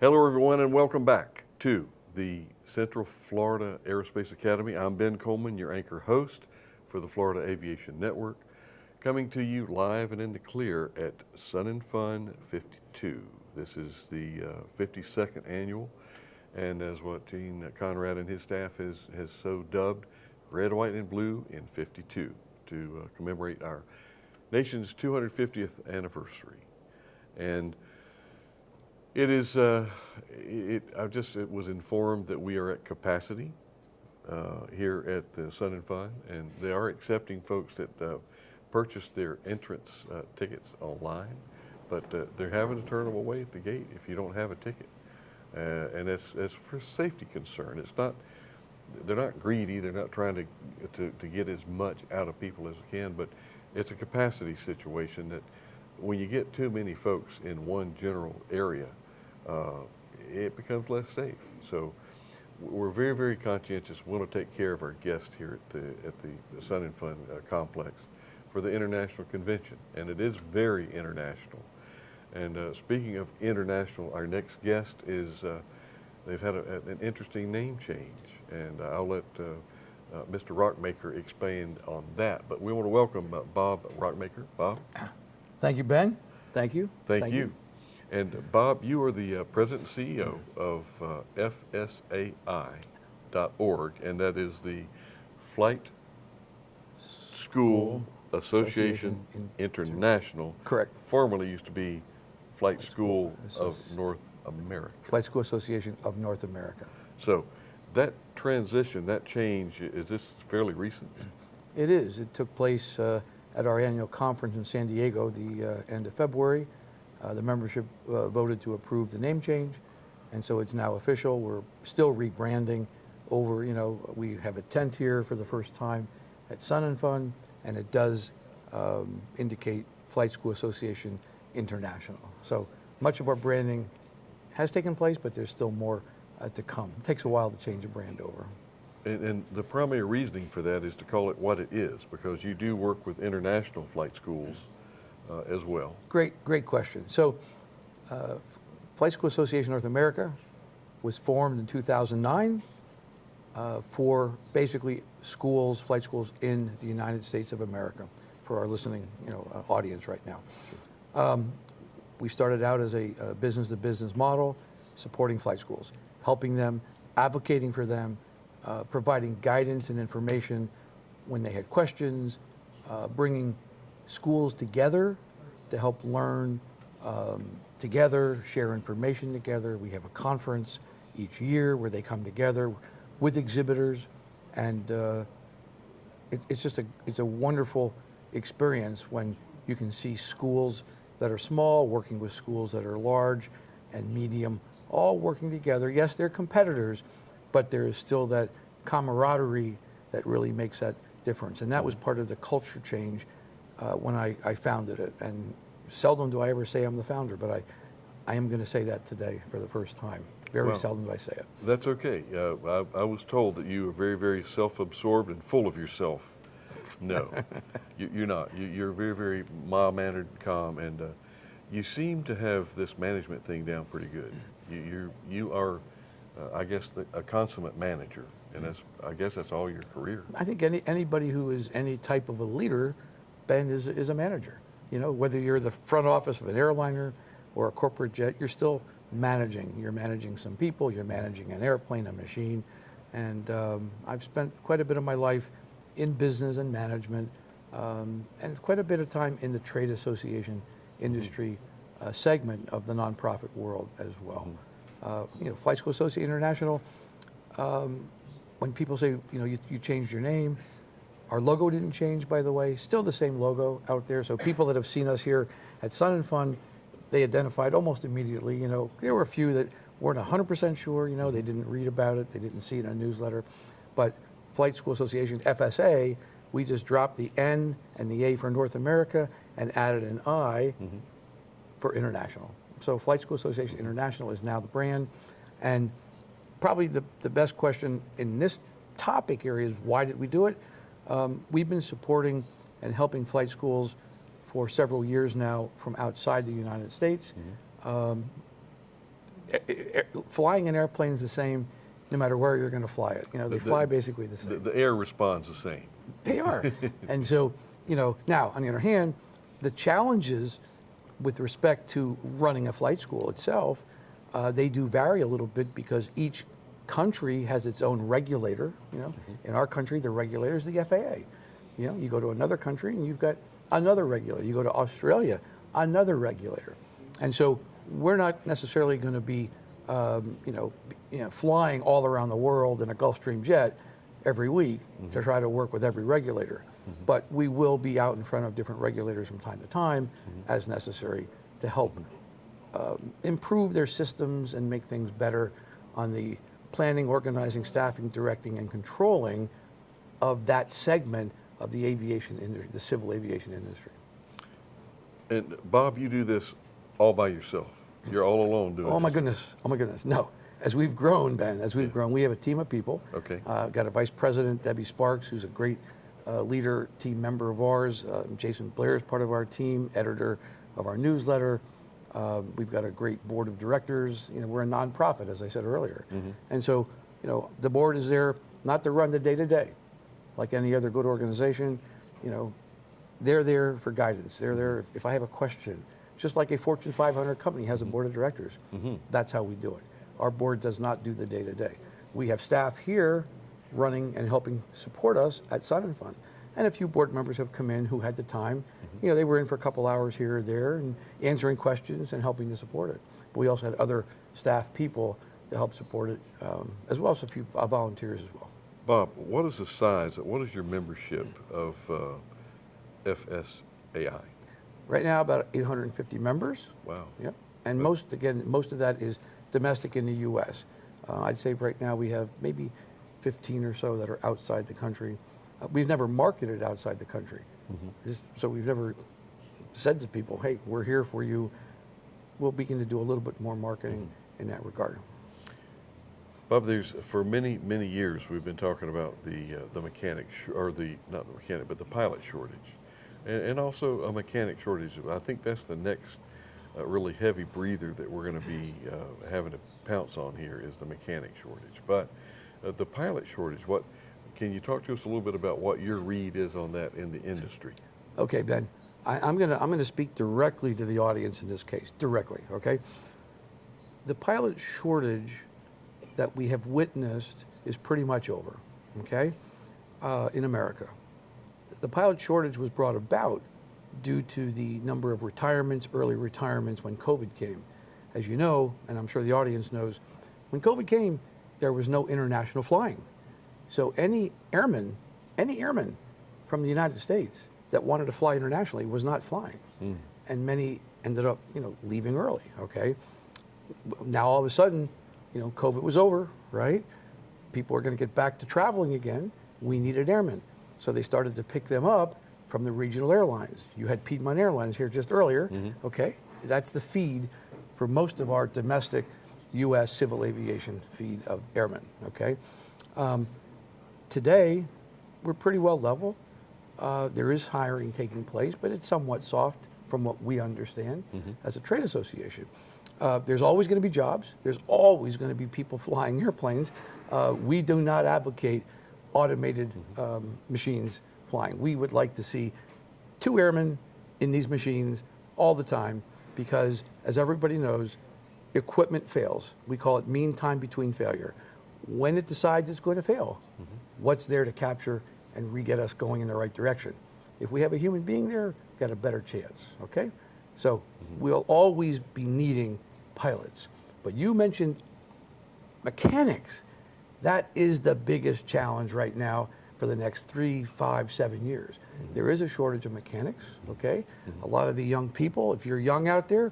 Hello everyone and welcome back to the Central Florida Aerospace Academy. I'm Ben Coleman, your anchor host for the Florida Aviation Network, coming to you live and in the clear at Sun and Fun 52. This is the 52nd annual, and as what Gene Conrad and his staff has so dubbed, Red, White, and Blue in 52 to commemorate our nation's 250th anniversary. And it is, it was informed that we are at capacity here at the Sun and Fun, and they are accepting folks that purchase their entrance tickets online, but they're having to turn them away at the gate if you don't have a ticket. And that's for safety concern. It's not, they're not greedy, they're not trying to get as much out of people as they can, but it's a capacity situation that when you get too many folks in one general area, it becomes less safe. So we're very, very conscientious. We want to take care of our guests here at the Sun and Fun complex for the international convention, and it is very international. And speaking of international, our next guest is, they've had an interesting name change, and I'll let Mr. Rockmaker expand on that. But we want to welcome Bob Rockmaker. Bob? Thank you, Ben. Thank you. Thank you. And Bob, you are the President and CEO of FSAI.org, and that is the Flight School Association International. Correct. Formerly used to be Flight School of North America. Flight School Association of North America. So that transition, that change, is this fairly recent? It is. It took place at our annual conference in San Diego the end of February. The membership voted to approve the name change, and so it's now official. We're still rebranding over, we have a tent here for the first time at Sun and Fun, and it does indicate Flight School Association International. So much of our branding has taken place, but there's still more to come. It takes a while to change a brand over. And the primary reasoning for that is to call it what it is, because you do work with international flight schools as well. Great question. So Flight School Association North America was formed in 2009 for basically schools, flight schools in the United States of America, for our listening audience right now. We started out as a business-to-business model, supporting flight schools, helping them, advocating for them, providing guidance and information when they had questions, bringing schools together to help learn together, share information together. We have a conference each year where they come together with exhibitors, and it's a wonderful experience when you can see schools that are small working with schools that are large and medium, all working together. Yes, they're competitors, but there is still that camaraderie that really makes that difference. And that was part of the culture change when I founded it. And seldom do I ever say I'm the founder, but I am going to say that today for the first time. Very seldom do I say it. That's okay. I was told that you are very, very self-absorbed and full of yourself. No, you're not. You're very, very mild-mannered, calm, and you seem to have this management thing down pretty good. You are, I guess, a consummate manager, and I guess that's all your career. I think anybody who is any type of a leader, Ben, is a manager. Whether you're the front office of an airliner or a corporate jet, you're still managing. You're managing some people, you're managing an airplane, a machine, and I've spent quite a bit of my life in business and management, and quite a bit of time in the trade association industry segment of the nonprofit world as well. Flight School Association International, when people say, you changed your name, our logo didn't change, by the way, still the same logo out there. So people that have seen us here at Sun and Fun, they identified almost immediately. There were a few that weren't 100% sure, they didn't read about it, they didn't see it in a newsletter. But Flight School Association, FSA, we just dropped the N and the A for North America and added an I for international. So Flight School Association International is now the brand. And probably the best question in this topic area is, why did we do it? We've been supporting and helping flight schools for several years now from outside the United States. flying an airplane is the same no matter where you're going to fly it. They fly basically the same. The air responds the same. They are. And so, now, on the other hand, the challenges with respect to running a flight school itself, they do vary a little bit because each country has its own regulator. In our country, the regulator is the FAA. You go to another country and you've got another regulator. You go to Australia, another regulator. And so we're not necessarily going to be, flying all around the world in a Gulfstream jet every week to try to work with every regulator. But we will be out in front of different regulators from time to time as necessary to help improve their systems and make things better on the planning, organizing, staffing, directing, and controlling of that segment of the aviation industry, the civil aviation industry. And Bob, you do this all by yourself. You're all alone doing Oh my this. goodness, oh my goodness. No, as we've grown, Ben, grown, we have a team of people. Okay. Got a vice president, Debbie Sparks, who's a great leader, team member of ours. Jason Blair is part of our team, editor of our newsletter. We've got a great board of directors. We're a nonprofit, as I said earlier. And so, the board is there not to run the day-to-day like any other good organization. They're there for guidance. They're there if I have a question. Just like a Fortune 500 company has a board of directors. That's how we do it. Our board does not do the day-to-day. We have staff here running and helping support us at Sun and Fun. And a few board members have come in who had the time. They were in for a couple hours here or there and answering questions and helping to support it. But we also had other staff people to help support it, as well as a few volunteers as well. Bob, what is the size, what is your membership of FSAI? Right now, about 850 members. Wow. Yep. And most of that is domestic in the U.S. I'd say right now we have maybe 15 or so that are outside the country. We've never marketed outside the country. So we've never said to people, hey, we're here for you. We'll begin to do a little bit more marketing in that regard. Bob, for many, many years we've been talking about the mechanic, not the mechanic, but the pilot shortage. And also a mechanic shortage. I think that's the next really heavy breather that we're going to be having to pounce on here is the mechanic shortage. But the pilot shortage, can you talk to us a little bit about what your read is on that in the industry? Okay, Ben, I'm gonna speak directly to the audience in this case, directly, okay? The pilot shortage that we have witnessed is pretty much over, okay, in America. The pilot shortage was brought about due to the number of retirements, early retirements when COVID came. As you know, and I'm sure the audience knows, when COVID came, there was no international flying. So any airman from the United States that wanted to fly internationally was not flying. And many ended up, leaving early, okay? Now all of a sudden, COVID was over, right? People are gonna get back to traveling again. We needed airmen. So they started to pick them up from the regional airlines. You had Piedmont Airlines here just earlier, okay? That's the feed for most of our domestic U.S. civil aviation feed of airmen, okay? Today, we're pretty well level. There is hiring taking place, but it's somewhat soft from what we understand as a trade association. There's always going to be jobs. There's always going to be people flying airplanes. We do not advocate automated machines flying. We would like to see 2 airmen in these machines all the time because, as everybody knows, equipment fails. We call it mean time between failure. When it decides it's going to fail, what's there to capture and re-get us going in the right direction? If we have a human being there, got a better chance, okay? So we'll always be needing pilots. But you mentioned mechanics. That is the biggest challenge right now for the next 3, 5, 7 years. There is a shortage of mechanics, okay? A lot of the young people, if you're young out there,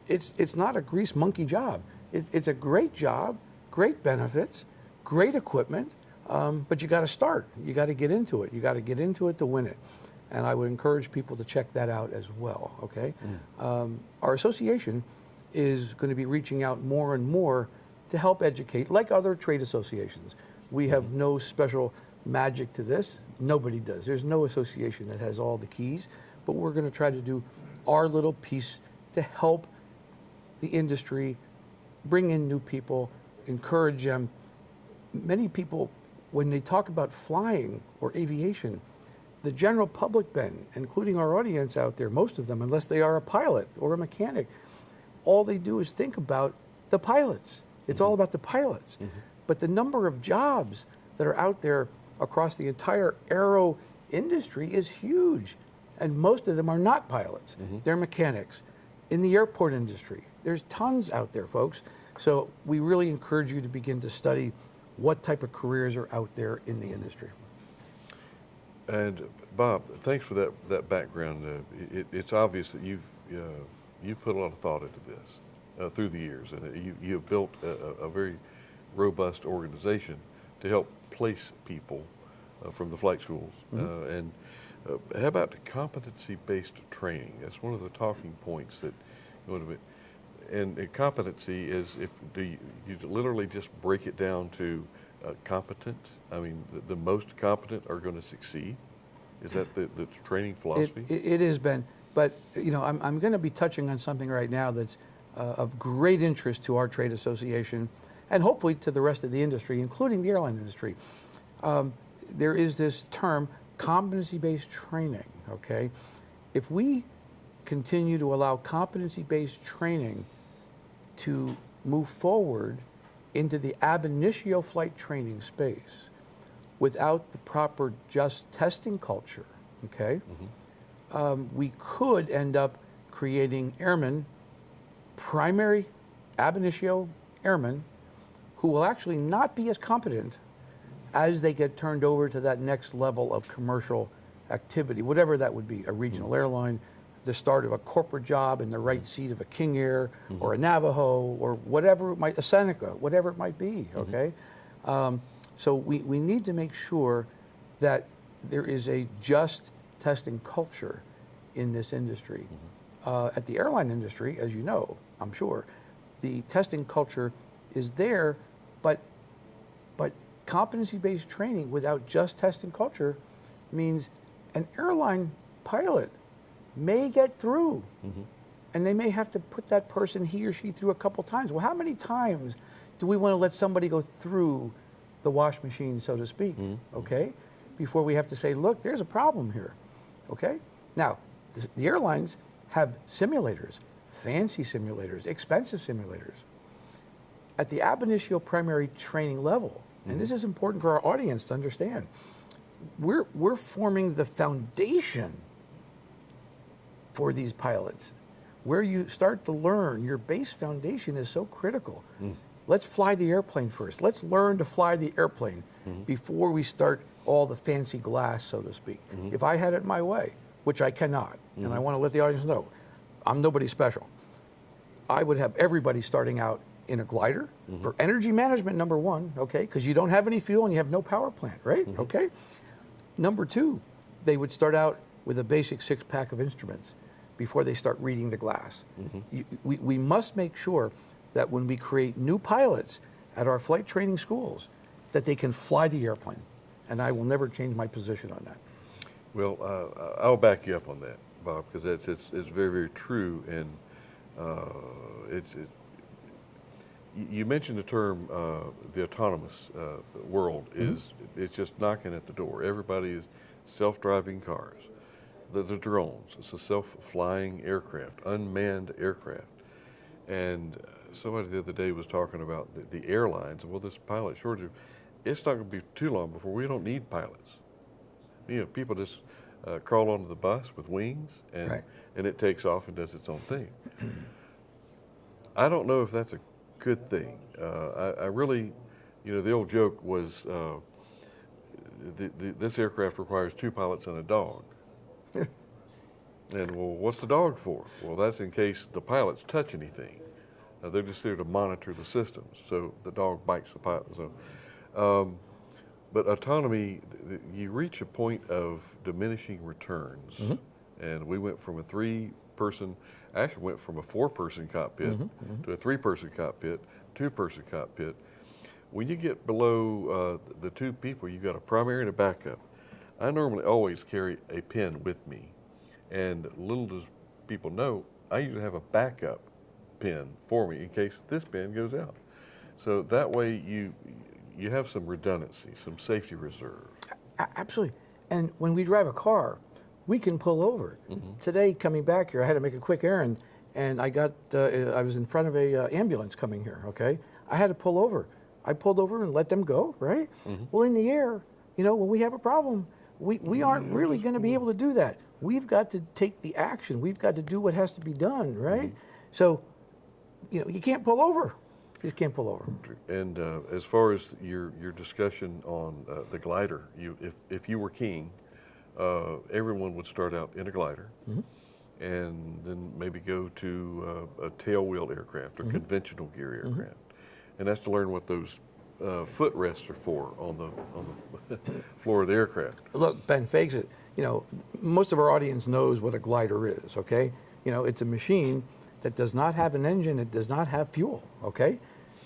it's not a grease monkey job. It's a great job, great benefits, great equipment, but you got to start. You got to get into it. You got to get into it to win it. And I would encourage people to check that out as well, okay? Our association is going to be reaching out more and more to help educate, like other trade associations. We have no special magic to this. Nobody does. There's no association that has all the keys, but we're going to try to do our little piece to help the industry bring in new people, encourage them. Many people, when they talk about flying or aviation, the general public, Ben, including our audience out there, most of them, unless they are a pilot or a mechanic, all they do is think about the pilots. It's all about the pilots. But the number of jobs that are out there across the entire aero industry is huge. And most of them are not pilots. They're mechanics. In the airport industry, there's tons out there, folks. So we really encourage you to begin to study what type of careers are out there in the industry. And Bob, thanks for that background. It's obvious that you've put a lot of thought into this through the years, and you have built a very robust organization to help place people from the flight schools. And how about the competency-based training? That's one of the talking points that you want to be. And competency is, do you literally just break it down to competent? I mean, the most competent are going to succeed. Is that the training philosophy? It is, Ben. But I'm going to be touching on something right now that's of great interest to our trade association, and hopefully to the rest of the industry, including the airline industry. There is this term, competency-based training. Okay, if we continue to allow competency-based training to move forward into the ab initio flight training space without the proper just testing culture, okay, we could end up creating airmen, primary ab initio airmen, who will actually not be as competent as they get turned over to that next level of commercial activity, whatever that would be, a regional airline, the start of a corporate job in the right seat of a King Air or a Navajo or whatever it might, a Seneca, whatever it might be, okay? So we need to make sure that there is a just testing culture in this industry. At the airline industry, as you know, I'm sure, the testing culture is there, but competency-based training without just testing culture means an airline pilot may get through, and they may have to put that person, he or she, through a couple times. Well, how many times do we want to let somebody go through the wash machine, so to speak, okay, before we have to say, look, there's a problem here, okay? Now, the airlines have simulators, fancy simulators, expensive simulators. At the ab initio primary training level, and this is important for our audience to understand, we're forming the foundation for these pilots. Where you start to learn, your base foundation is so critical. Let's fly the airplane first. Let's learn to fly the airplane before we start all the fancy glass, so to speak. If I had it my way, which I cannot, and I want to let the audience know, I'm nobody special. I would have everybody starting out in a glider for energy management, number one, okay, because you don't have any fuel and you have no power plant, right? Okay. Number two, they would start out with a basic 6-pack of instruments before they start reading the glass. We must make sure that when we create new pilots at our flight training schools, that they can fly the airplane. And I will never change my position on that. Well, I'll back you up on that, Bob, because it's very, very true. And you mentioned the term, the autonomous world it's just knocking at the door. Everybody is self-driving cars. The drones, it's a self-flying aircraft, unmanned aircraft. And somebody the other day was talking about the airlines, and well, this pilot shortage, it's not going to be too long before we don't need pilots. People just crawl onto the bus with wings, and it takes off and does its own thing. I don't know if that's a good thing. I really, the old joke was this aircraft requires 2 pilots and a dog. And well, what's the dog for? Well, that's in case the pilots touch anything. They're just there to monitor the systems, so the dog bites the pilot. So, but autonomy, you reach a point of diminishing returns, and we went from a 3-person, actually went from a 4-person cockpit to a 3-person cockpit, 2-person cockpit. When you get below the 2 people, you've got a primary and a backup. I normally always carry a pen with me, and little does people know, I usually have a backup pin for me in case this pin goes out. So that way you have some redundancy, some safety reserve. Absolutely. And when we drive a car, we can pull over. Today, coming back here, I had to make a quick errand, and I was in front of a ambulance coming here, okay? I had to pull over. I pulled over and let them go, right? Well, in the air, you know, when we have a problem, we aren't really going to be able to do that. We've got to take the action. We've got to do what has to be done, right? So, you know, you can't pull over. You just can't pull over. And as far as your discussion on the glider, if you were king, everyone would start out in a glider, and then maybe go to a tail-wheeled aircraft or conventional gear aircraft, and that's to learn what those footrests are for on the floor of the aircraft. Look, Ben, face it. You know, most of our audience knows what a glider is. Okay, you know, it's a machine that does not have an engine. It does not have fuel. Okay,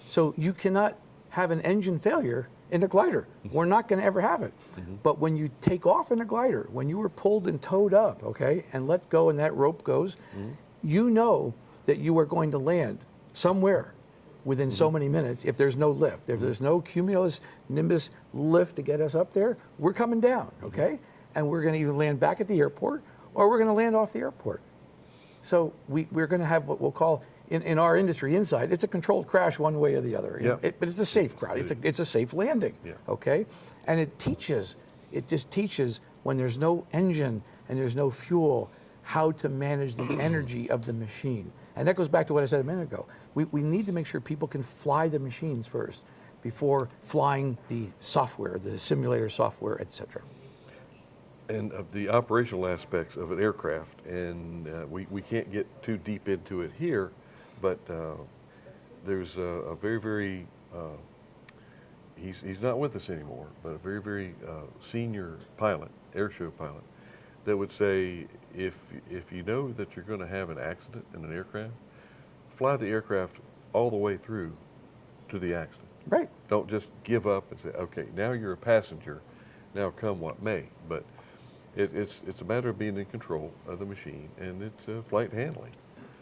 so you cannot have an engine failure in a glider. We're not going to ever have it. But when you take off in a glider, when you were pulled and towed up, okay, and let go and that rope goes, you know that you are going to land somewhere within so many minutes if there's no lift. If there's no cumulus nimbus lift to get us up there, we're coming down, okay? And we're going to either land back at the airport or we're going to land off the airport. So we're going to have what we'll call, in our industry inside, it's a controlled crash one way or the other. You know? But it's a safe crash. It's a safe landing, okay? And it just teaches when there's no engine and there's no fuel, how to manage the energy of the machine. And that goes back to what I said a minute ago. We need to make sure people can fly the machines first before flying the software, the simulator software, et cetera. And of the operational aspects of an aircraft, and we can't get too deep into it here, but there's a very, very, he's not with us anymore, but a very, very senior pilot, airshow pilot, that would say, if you know that you're going to have an accident in an aircraft, fly the aircraft all the way through to the accident. Right. Don't just give up and say, okay, now you're a passenger, now come what may. But it's a matter of being in control of the machine, and it's flight handling.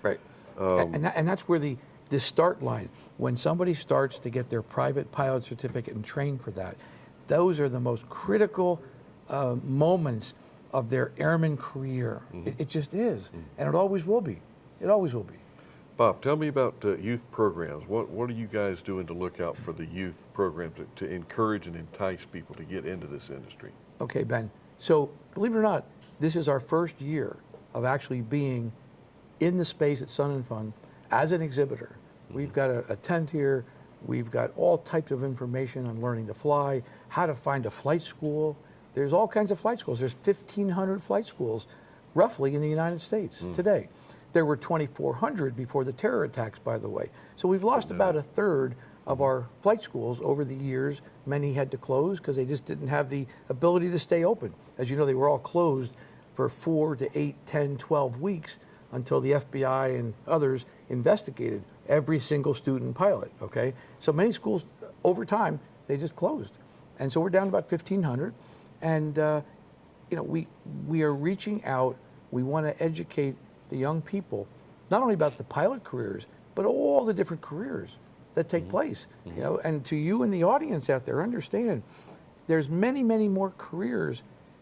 Right. And that's where the start line, when somebody starts to get their private pilot certificate and train for that, those are the most critical moments of their airman career. It just is, and it always will be. It always will be. Bob, tell me about youth programs. What are you guys doing to look out for the youth programs to encourage and entice people to get into this industry? Okay, Ben. So, believe it or not, this is our first year of actually being in the space at Sun and Fun as an exhibitor. We've got a tent here. We've got all types of information on learning to fly, how to find a flight school. There's all kinds of flight schools. There's 1,500 flight schools, roughly, in the United States today. There were 2,400 before the terror attacks, by the way. So we've lost about a third of our flight schools over the years. Many had to close because they just didn't have the ability to stay open. As you know, they were all closed for 4 to 8, 10, 12 weeks until the FBI and others investigated every single student pilot, okay? So many schools, over time, they just closed. And so we're down to about 1,500. And, you know, we are reaching out. We want to educate the young people, not only about the pilot careers, but all the different careers that take place. You know, and to you and the audience out there, understand there's many, many more careers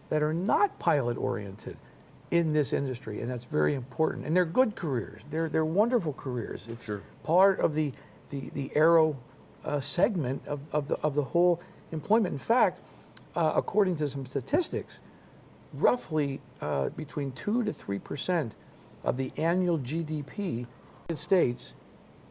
that are not pilot oriented in this industry, and that's very important. And they're good careers. They're wonderful careers. It's part of the aero segment of the whole employment. In fact, according to some statistics, roughly between 2 to 3% of the annual GDP in the United States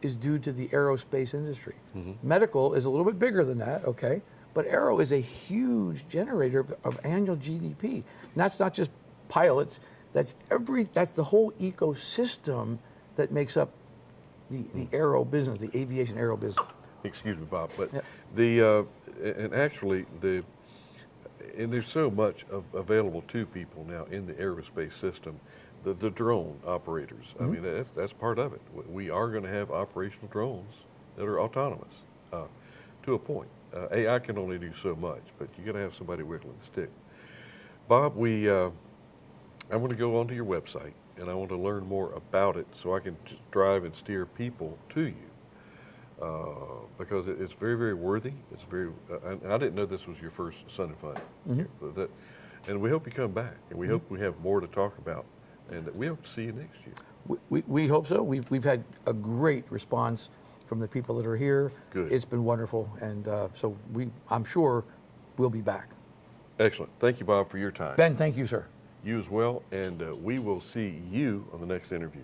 is due to the aerospace industry. Medical is a little bit bigger than that, okay? But aero is a huge generator of annual GDP. And that's not just pilots, that's the whole ecosystem that makes up the aero business, the aviation aero business. Excuse me, Bob, but and actually there's so much available to people now in the aerospace system. The drone operators, I mean, that's part of it. We are going to have operational drones that are autonomous to a point. AI can only do so much, but you got to have somebody wiggling the stick. Bob, I'm going to go onto your website, and I want to learn more about it so I can drive and steer people to you. Because it's very, very worthy. It's very. I didn't know this was your first Sun and Fun. But and we hope you come back, and we hope we have more to talk about, and we hope to see you next year. We hope so. We've had a great response from the people that are here. Good. It's been wonderful, and so I'm sure we'll be back. Excellent. Thank you, Bob, for your time. Ben, thank you, sir. You as well, and we will see you on the next interview.